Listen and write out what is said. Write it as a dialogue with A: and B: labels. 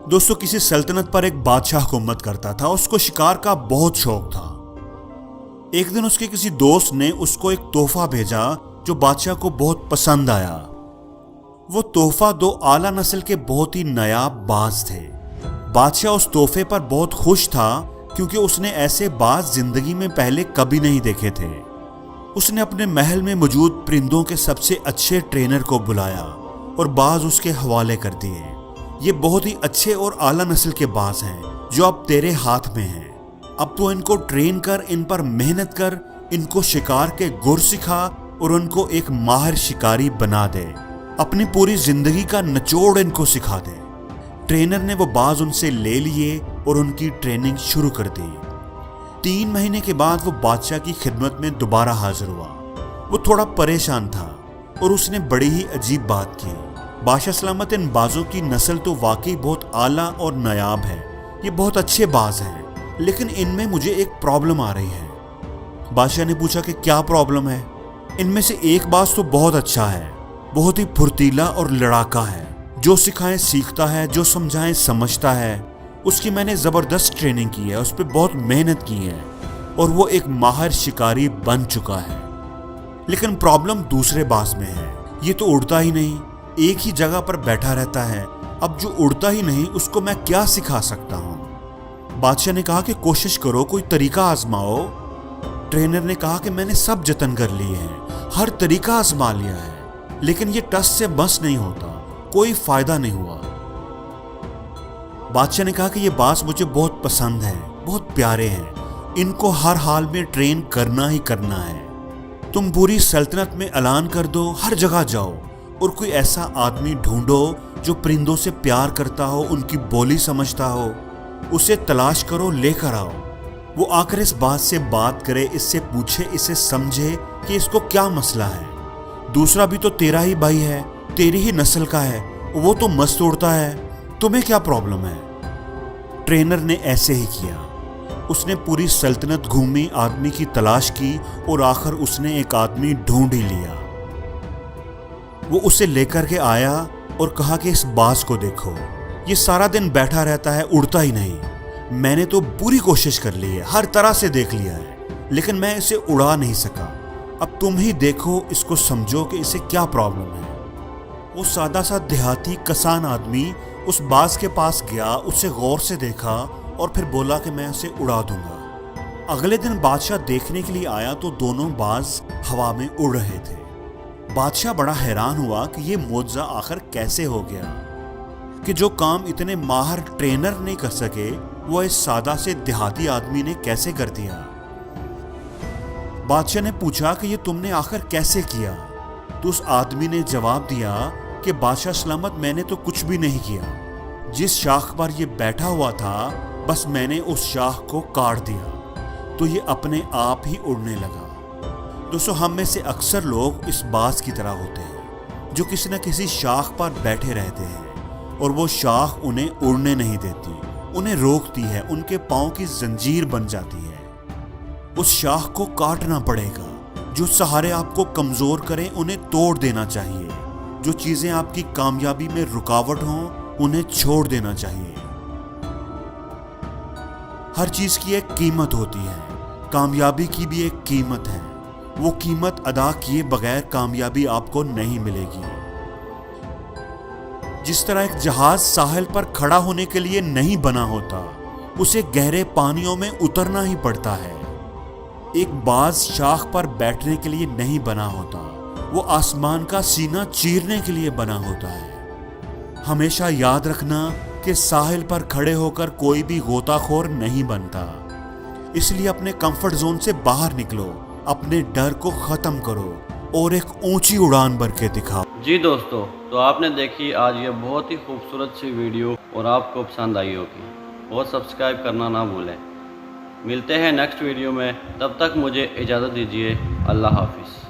A: दोस्तों, किसी सल्तनत पर एक बादशाह हुकूमत करता था। उसको शिकार का बहुत शौक था। एक दिन उसके किसी दोस्त ने उसको एक तोहफा भेजा जो बादशाह को बहुत पसंद आया। वो तोहफा दो आला नस्ल के बहुत ही नायाब बाज थे। बादशाह उस तोहफे पर बहुत खुश था क्योंकि उसने ऐसे बाज जिंदगी में पहले कभी नहीं देखे थे। उसने अपने महल में मौजूद परिंदों के सबसे अच्छे ट्रेनर को बुलाया और बाज उसके हवाले कर दिए। ये बहुत ही अच्छे और आला नस्ल के बाज हैं जो अब तेरे हाथ में हैं। अब तो इनको ट्रेन कर, इन पर मेहनत कर, इनको शिकार के गुर सिखा और उनको एक माहिर शिकारी बना दे। अपनी पूरी जिंदगी का निचोड़ इनको सिखा दे। ट्रेनर ने वो बाज उनसे ले लिए और उनकी ट्रेनिंग शुरू कर दी। 3 महीने के बाद वो बादशाह की खिदमत में दोबारा हाजिर हुआ। वो थोड़ा परेशान था और उसने बड़ी ही अजीब बात की। बादशाह सलामत, इन बाजों की नस्ल तो वाकई बहुत आला और नायाब है। ये बहुत अच्छे बाज हैं, लेकिन इनमें मुझे एक प्रॉब्लम आ रही है। बादशाह ने पूछा कि क्या प्रॉब्लम है? इनमें से एक बाज तो बहुत अच्छा है, बहुत ही फुर्तीला और लड़ाका है, जो सिखाएं सीखता है, जो समझाएं समझता है। उसकी मैंने जबरदस्त ट्रेनिंग की है, उस पर बहुत मेहनत की है और वो एक माहिर शिकारी बन चुका है। लेकिन प्रॉब्लम दूसरे बाज में है। ये तो उड़ता ही नहीं, एक ही जगह पर बैठा रहता है। अब जो उड़ता ही नहीं उसको मैं क्या सिखा सकता हूँ? बादशाह ने कहा कि कोशिश करो, कोई तरीका आजमाओ। ट्रेनर ने कहा कि मैंने सब जतन कर लिए हैं, हर तरीका आजमा लिया है, लेकिन ये टस से बस नहीं होता, कोई फायदा नहीं हुआ। बादशाह ने कहा कि ये बाज मुझे बहुत पसंद है, बहुत प्यारे हैं, इनको हर हाल में ट्रेन करना ही करना है। तुम पूरी सल्तनत में ऐलान कर दो, हर जगह जाओ और कोई ऐसा आदमी ढूंढो जो परिंदों से प्यार करता हो, उनकी बोली समझता हो। उसे तलाश करो, लेकर आओ। वो आकर इस बात से बात करे, इससे पूछे, इसे समझे कि इसको क्या मसला है। दूसरा भी तो तेरा ही भाई है, तेरी ही नस्ल का है, वो तो मस्त उड़ता है, तुम्हें क्या प्रॉब्लम है? ट्रेनर ने ऐसे ही किया। उसने पूरी सल्तनत घूमी, आदमी की तलाश की और आखिर उसने एक आदमी ढूंढ ही लिया। वो उसे लेकर के आया और कहा कि इस बाज को देखो, ये सारा दिन बैठा रहता है, उड़ता ही नहीं। मैंने तो पूरी कोशिश कर ली है, हर तरह से देख लिया है, लेकिन मैं इसे उड़ा नहीं सका। अब तुम ही देखो, इसको समझो कि इसे क्या प्रॉब्लम है। वो सादा सा देहाती किसान आदमी उस बाज के पास गया, उसे गौर से देखा और फिर बोला कि मैं उसे उड़ा दूंगा। अगले दिन बादशाह देखने के लिए आया तो दोनों बाज हवा में उड़ रहे थे। बादशाह बड़ा हैरान हुआ कि ये मौजज़ा आखिर कैसे हो गया कि जो काम इतने माहिर ट्रेनर नहीं कर सके वो इस सादा से देहाती आदमी ने कैसे कर दिया। बादशाह ने पूछा कि ये तुमने आखिर कैसे किया? तो उस आदमी ने जवाब दिया कि बादशाह सलामत, मैंने तो कुछ भी नहीं किया। जिस शाख पर ये बैठा हुआ था, बस मैंने उस शाख को काट दिया तो ये अपने आप ही उड़ने लगा। दोस्तों, हम में से अक्सर लोग इस बाज की तरह होते हैं जो किसी न किसी शाख पर बैठे रहते हैं और वो शाख उन्हें उड़ने नहीं देती, उन्हें रोकती है, उनके पांव की जंजीर बन जाती है। उस शाख को काटना पड़ेगा। जो सहारे आपको कमजोर करें उन्हें तोड़ देना चाहिए। जो चीजें आपकी कामयाबी में रुकावट हों उन्हें छोड़ देना चाहिए। हर चीज की एक कीमत होती है, कामयाबी की भी एक कीमत है। वो कीमत अदा किए बगैर कामयाबी आपको नहीं मिलेगी। जिस तरह एक जहाज साहिल पर खड़ा होने के लिए नहीं बना होता, उसे गहरे पानियों में उतरना ही पड़ता है। एक बाज शाख पर बैठने के लिए नहीं बना होता, वो आसमान का सीना चीरने के लिए बना होता है। हमेशा याद रखना कि साहिल पर खड़े होकर कोई भी गोताखोर नहीं बनता। इसलिए अपने कंफर्ट जोन से बाहर निकलो, अपने डर को खत्म करो और एक ऊंची उड़ान भर के दिखाओ।
B: जी दोस्तों, तो आपने देखी आज ये बहुत ही खूबसूरत सी वीडियो और आपको पसंद आई होगी और सब्सक्राइब करना ना भूलें। मिलते हैं नेक्स्ट वीडियो में, तब तक मुझे इजाज़त दीजिए। अल्लाह हाफिज़।